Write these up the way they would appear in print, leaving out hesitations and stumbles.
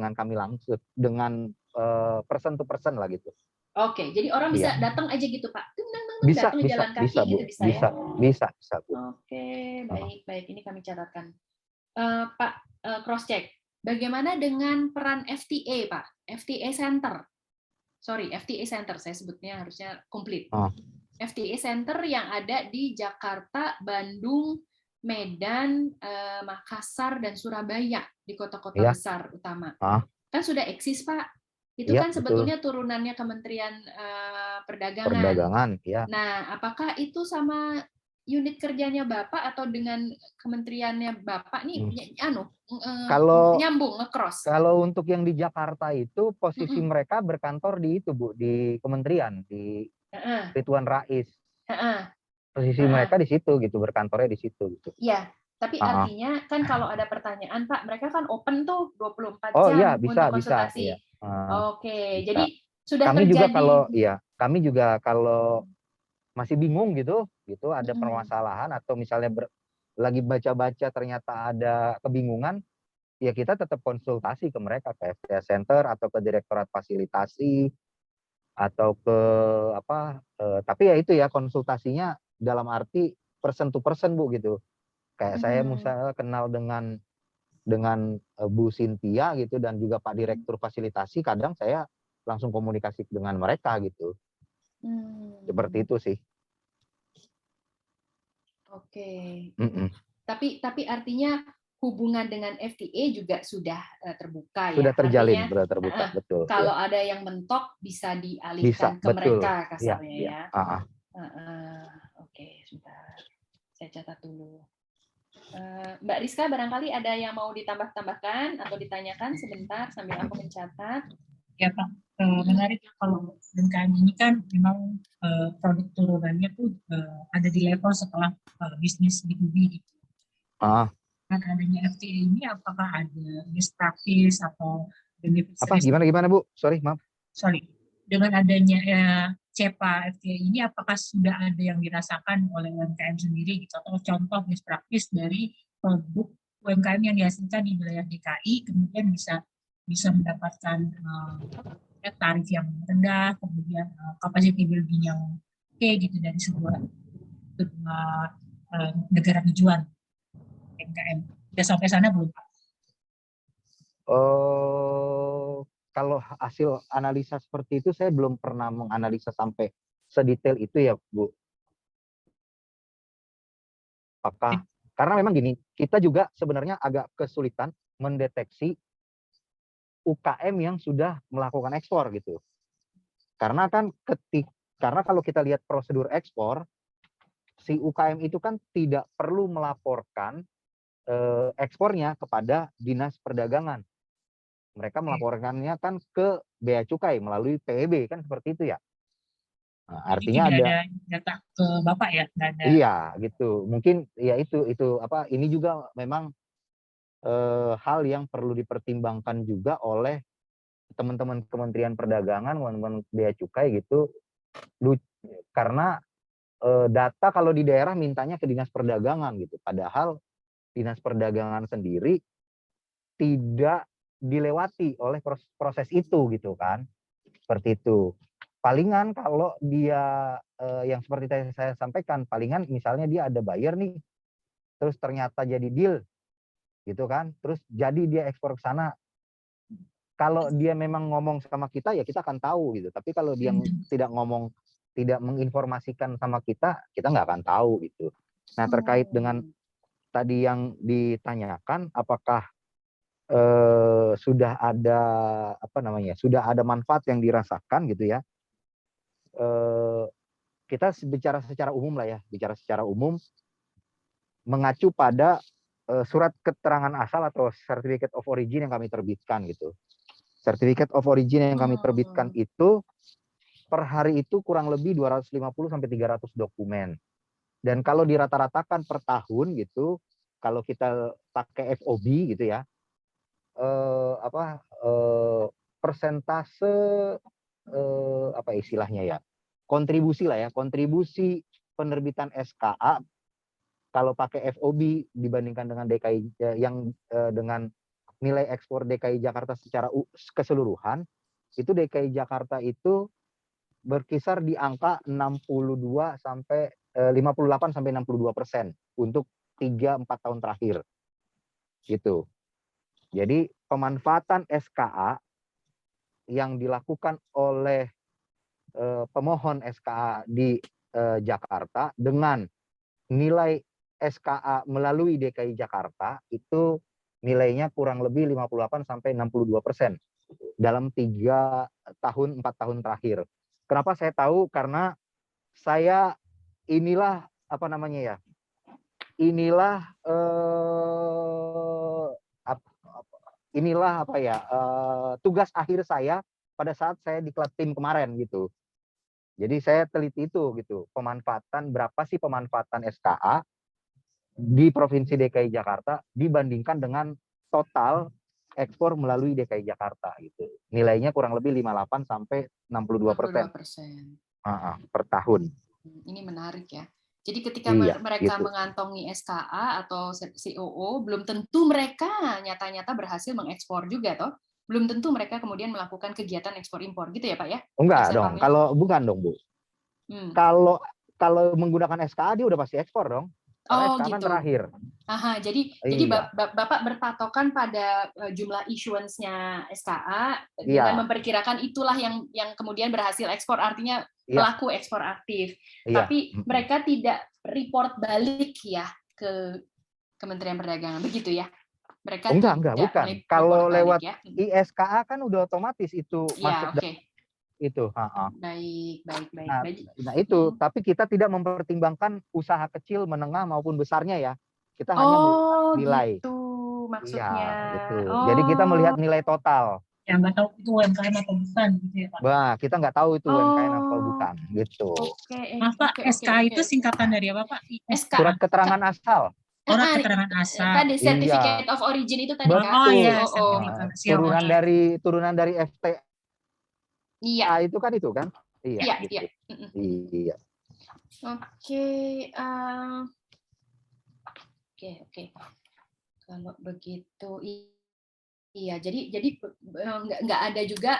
dengan kami langsung dengan person to person lah gitu. Oke, jadi orang bisa datang aja gitu Pak? Bisa, datang jalan kaki bisa, Bu. gitu bisa ya? Bisa, Bu. Oke, baik. Ini kami catatkan. Pak, cross check. Bagaimana dengan peran FTA, Pak? FTA Center. Sorry, FTA Center. Saya sebutnya harusnya komplit. FTA Center yang ada di Jakarta, Bandung, Medan, Makassar, dan Surabaya di kota-kota besar utama. Kan sudah eksis, Pak. Itu kan sebetulnya turunannya Kementerian Perdagangan. Ya. Nah, apakah itu sama unit kerjanya Bapak atau dengan kementeriannya Bapak nih nyambung, nge-cross? Kalau untuk yang di Jakarta itu posisi mereka berkantor di itu, Bu, di kementerian, di Ridwan Rais. Posisi mereka di situ gitu, berkantornya di situ gitu. Iya. Tapi artinya kan kalau ada pertanyaan Pak, mereka kan open tuh 24 jam iya, bisa, untuk konsultasi. Iya. Oke, Bisa. jadi sudah kami terjadi. Kami juga kalau masih bingung gitu ada permasalahan atau misalnya lagi baca-baca ternyata ada kebingungan, ya kita tetap konsultasi ke mereka, ke FTA Center atau ke Direktorat Fasilitasi atau ke tapi ya itu ya konsultasinya dalam arti person to person, Bu, gitu. Kayak saya misalnya kenal dengan Bu Cynthia gitu dan juga Pak Direktur Fasilitasi, kadang saya langsung komunikasi dengan mereka gitu. Seperti itu sih. Oke. Tapi artinya hubungan dengan FTA juga sudah terbuka sudah ya. Terjalin, artinya sudah terbuka, betul. Kalau ada yang mentok bisa dialihkan ke mereka kasarnya ya. Oke, sebentar. Saya catat dulu. Mbak Rizka, barangkali ada yang mau ditambahkan atau ditanyakan sebentar sambil aku mencatat. Ya Pak, menarik ya kalau UMKM ini kan memang produk turunannya tuh ada di level setelah bisnis B2B gitu. Dengan adanya FTA ini apakah ada best practice atau benefit? Gimana Bu? Maaf. Dengan adanya CEPA FTA ini apakah sudah ada yang dirasakan oleh UMKM sendiri gitu, atau contoh best practice dari produk UMKM yang dihasilkan di wilayah DKI kemudian bisa mendapatkan tarif yang rendah, kemudian capacity building yang oke gitu dari sebuah negara tujuan UMKM. Sudah sampai sana belum Pak? Kalau hasil analisa seperti itu saya belum pernah menganalisa sampai sedetail itu ya, Bu. Karena memang gini, kita juga sebenarnya agak kesulitan mendeteksi UKM yang sudah melakukan ekspor gitu. Karena kalau kita lihat prosedur ekspor, si UKM itu kan tidak perlu melaporkan ekspornya kepada Dinas Perdagangan. Mereka melaporkannya kan ke Bea Cukai melalui PEB, kan seperti itu ya. Nah, artinya ada data ke Bapak ya? Iya, gitu. Mungkin ya itu ini juga memang hal yang perlu dipertimbangkan juga oleh teman-teman Kementerian Perdagangan, teman-teman Bea Cukai gitu. Karena data kalau di daerah mintanya ke Dinas Perdagangan gitu. Padahal Dinas Perdagangan sendiri tidak dilewati oleh proses itu gitu kan. Seperti itu. Palingan kalau dia yang seperti saya sampaikan, palingan misalnya dia ada buyer nih, terus ternyata jadi deal gitu kan, terus jadi dia ekspor ke sana. Kalau dia memang ngomong sama kita ya kita akan tahu gitu. Tapi kalau dia tidak ngomong, tidak menginformasikan sama kita nggak akan tahu gitu. Nah, terkait dengan tadi yang ditanyakan, apakah sudah ada manfaat yang dirasakan gitu ya. Kita bicara secara umum lah ya, mengacu pada surat keterangan asal atau Certificate of Origin yang kami terbitkan gitu. Certificate of Origin yang kami terbitkan itu per hari itu kurang lebih 250 sampai 300 dokumen. Dan kalau dirata-ratakan per tahun gitu, kalau kita pakai FOB gitu ya, persentase istilahnya ya, kontribusi lah ya, kontribusi penerbitan SKA kalau pakai FOB dibandingkan dengan DKI yang dengan nilai ekspor DKI Jakarta secara keseluruhan, itu DKI Jakarta itu berkisar di angka 58 sampai 62% untuk 3-4 tahun terakhir. Gitu. Jadi pemanfaatan SKA yang dilakukan oleh pemohon SKA di Jakarta dengan nilai SKA melalui DKI Jakarta itu nilainya kurang lebih 58 sampai 62% dalam 3 tahun 4 tahun terakhir. Kenapa saya tahu? Karena saya inilah apa namanya ya? Inilah tugas akhir saya pada saat saya di klub tim kemarin gitu. Jadi saya teliti itu gitu, berapa sih pemanfaatan SKA di Provinsi DKI Jakarta dibandingkan dengan total ekspor melalui DKI Jakarta gitu. Nilainya kurang lebih 58 sampai 62% per tahun. Ini menarik ya. Jadi ketika mereka gitu. mengantongi SKA atau COO, belum tentu mereka nyata-nyata berhasil mengekspor juga toh. Belum tentu mereka kemudian melakukan kegiatan ekspor impor gitu ya Pak ya? Enggak dong, bukan dong Bu. Kalau menggunakan SKA dia udah pasti ekspor dong. Oh SKA gitu. kan terakhir. Aha, jadi Bapak berpatokan pada jumlah issuance-nya SKA dengan memperkirakan itulah yang kemudian berhasil ekspor, artinya pelaku ekspor aktif. Tapi mereka tidak report balik ya ke Kementerian Perdagangan, begitu ya? Mereka bukan. Kalau lewat ISKA kan udah otomatis itu masuk itu. Baik. Nah itu, tapi kita tidak mempertimbangkan usaha kecil, menengah maupun besarnya ya. Kita hanya melihat nilai. Gitu maksudnya. Iya, gitu. Jadi kita melihat nilai total. Ya nggak tahu itu UMKM atau bukan gitu ya Pak. Bah, kita nggak tahu itu UMKM atau bukan gitu. Maaf Pak, SK itu singkatan dari apa Pak? Surat keterangan asal. Surat keterangan asal. Tadi certificate of origin itu tadi kan. Oh iya, turunan dari FT. Iya. Itu kan Iya. Iya. Oke. Kalau begitu iya, jadi nggak ada juga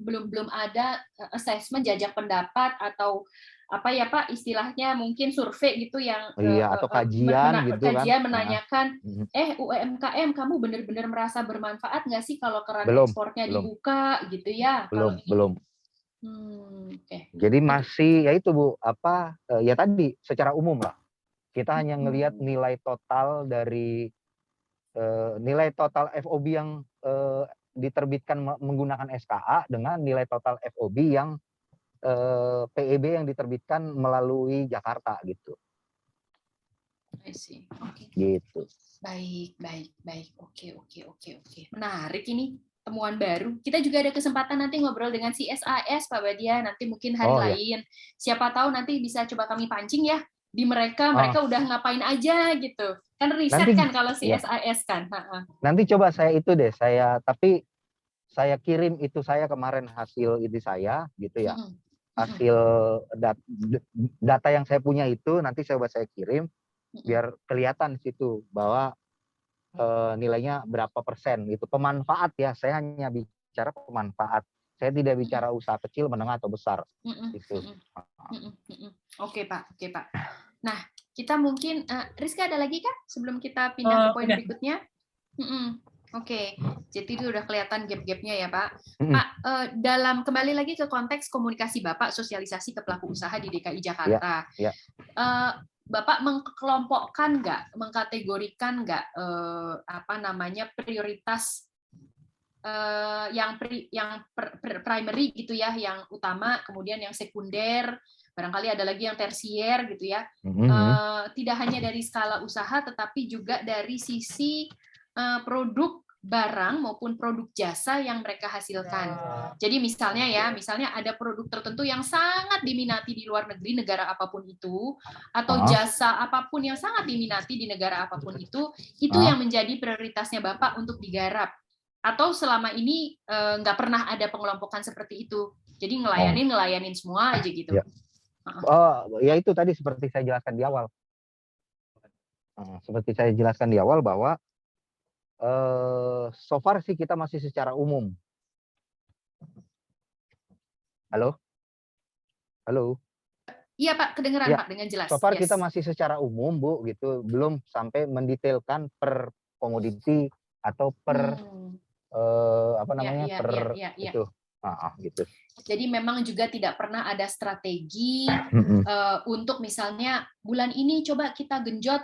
belum ada assessment jajak pendapat atau apa ya Pak istilahnya mungkin survei gitu yang atau kajian gitu kajian menanyakan UMKM kamu benar-benar merasa bermanfaat nggak sih kalau keran ekspornya dibuka gitu ya? Belum. Jadi masih ya itu Bu, ya tadi secara umum lah. Kita hanya ngelihat nilai total dari nilai total FOB yang diterbitkan menggunakan SKA dengan nilai total FOB yang PEB yang diterbitkan melalui Jakarta gitu. I see. Gitu. Baik. Oke. Menarik ini. Temuan baru. Kita juga ada kesempatan nanti ngobrol dengan CSIS Pak Badia, nanti mungkin hari lain. Siapa tahu nanti bisa coba kami pancing ya di mereka udah ngapain aja gitu. Kan riset nanti, kan kalau CSIS kan. Nanti coba tapi saya kirim itu kemarin hasil itu saya gitu ya. Hasil data yang saya punya itu nanti saya kirim biar kelihatan di situ bahwa nilainya berapa persen itu pemanfaat ya, saya hanya bicara pemanfaat, saya tidak bicara usaha kecil, menengah atau besar itu. Oke Pak. Nah kita mungkin Rizka ada lagi kah sebelum kita pindah ke poin berikutnya? Oke. Jadi itu udah kelihatan gap-gapnya ya Pak. Pak, dalam kembali lagi ke konteks komunikasi Bapak sosialisasi ke pelaku usaha di DKI Jakarta. Bapak mengkelompokkan nggak, mengkategorikan nggak prioritas yang primary gitu ya, yang utama, kemudian yang sekunder, barangkali ada lagi yang tersier gitu ya. Tidak hanya dari skala usaha, tetapi juga dari sisi produk barang maupun produk jasa yang mereka hasilkan. Jadi misalnya ada produk tertentu yang sangat diminati di luar negeri, negara apapun itu, atau jasa apapun yang sangat diminati di negara apapun itu yang menjadi prioritasnya Bapak untuk digarap. Atau selama ini nggak pernah ada pengelompokan seperti itu. Jadi ngelayanin semua aja gitu. Ya itu tadi seperti saya jelaskan di awal. Bahwa So far sih kita masih secara umum. Halo? Halo? Iya Pak, kedengeran Ya, Pak dengan jelas. so far Yes. kita masih secara umum, Bu, gitu. Belum sampai mendetailkan per komoditi atau per apa namanya? Ya. itu. Gitu. Jadi memang juga tidak pernah ada strategi untuk misalnya bulan ini coba kita genjot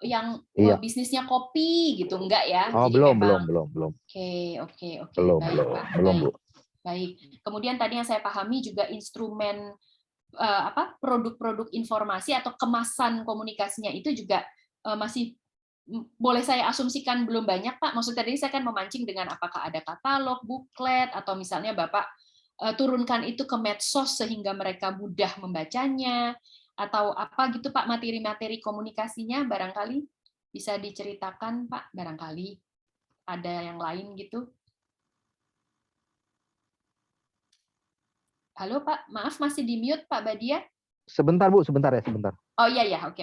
yang Iya. bisnisnya kopi gitu, enggak ya? Oh, Jadi belum. Oke. Belum, Baik. Bu. Baik. Kemudian tadi yang saya pahami juga instrumen produk-produk informasi atau kemasan komunikasinya itu juga masih boleh saya asumsikan belum banyak, Pak. Maksud tadi saya kan memancing dengan apakah ada katalog, buklet, atau misalnya Bapak turunkan itu ke medsos sehingga mereka mudah membacanya, atau apa gitu Pak, materi-materi komunikasinya barangkali bisa diceritakan Pak, barangkali ada yang lain gitu. Halo Pak, maaf masih di mute Pak Badia. Sebentar Bu, sebentar. Oh iya, oke.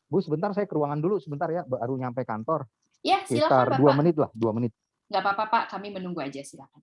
Bu, sebentar saya ke ruangan dulu sebentar ya, baru nyampe kantor. Ya, Sekitar silakan 2 Bapak. menit lah, 2 menit. Nggak apa-apa Pak, kami menunggu aja, silakan.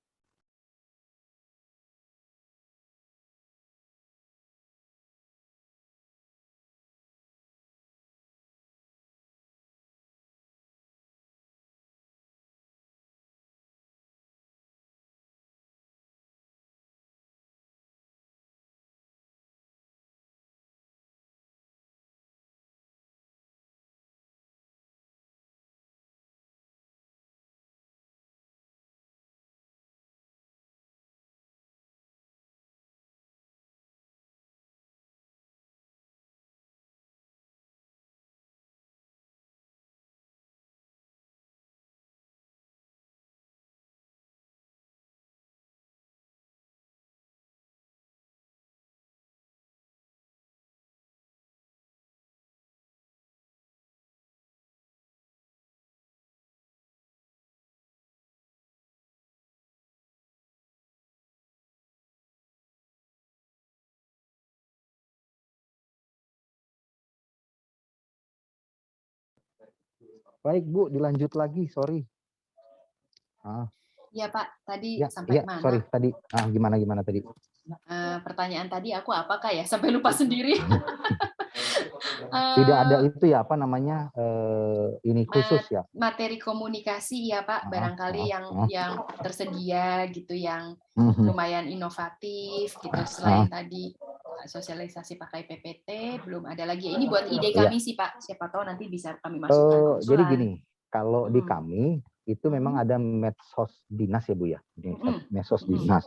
Baik Bu, dilanjut lagi, sorry. Ya Pak, tadi Ya, sampai mana? sorry tadi. Gimana tadi? Pertanyaan tadi aku apakah ya? Sampai lupa sendiri. Tidak ada itu ya, apa namanya, ini khusus ya? Materi komunikasi ya Pak, barangkali yang tersedia gitu, yang lumayan inovatif gitu, selain tadi sosialisasi pakai PPT, belum ada lagi. Ini buat ide kami sih Pak, siapa tahu nanti bisa kami masukkan ke usulan. Jadi gini, kalau di kami itu memang ada medsos dinas ya Bu ya, medsos dinas.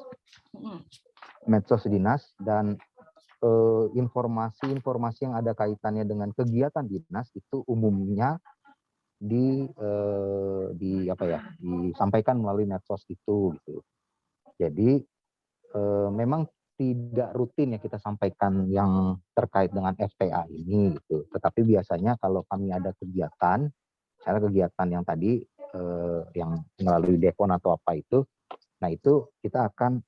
Medsos dinas dan informasi-informasi yang ada kaitannya dengan kegiatan dinas itu umumnya disampaikan melalui medsos itu gitu. Jadi memang tidak rutin ya kita sampaikan yang terkait dengan FTA ini gitu. Tetapi biasanya kalau kami ada kegiatan, misalnya kegiatan yang tadi yang melalui Dekon atau apa itu, nah itu kita akan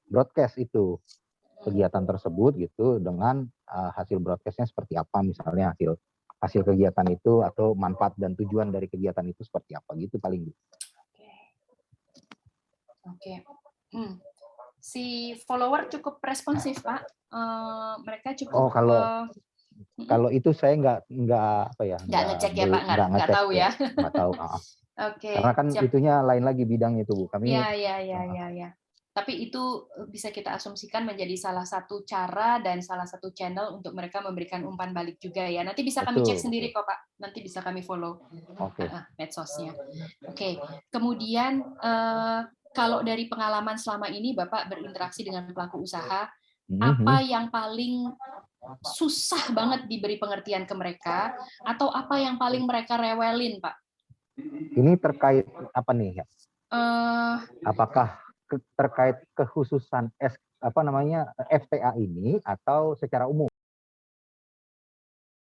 broadcast itu kegiatan tersebut gitu dengan hasil broadcastnya seperti apa, misalnya hasil kegiatan itu atau manfaat dan tujuan dari kegiatan itu seperti apa gitu paling. Oke. Si follower cukup responsif Pak. Mereka cukup. Kalau itu saya nggak ngecek ya Pak, nggak tahu ya. Nggak tahu. Oke. Karena kan itunya lain lagi bidangnya itu Bu. Kami. Ya. Tapi itu bisa kita asumsikan menjadi salah satu cara dan salah satu channel untuk mereka memberikan umpan balik juga ya. Nanti bisa kami cek sendiri kok Pak. Nanti bisa kami follow medsosnya. Oke. Kemudian kalau dari pengalaman selama ini Bapak berinteraksi dengan pelaku usaha, apa yang paling susah banget diberi pengertian ke mereka, atau apa yang paling mereka rewelin Pak? Ini terkait apa nih ya? Apakah terkait kekhususan FTA ini atau secara umum?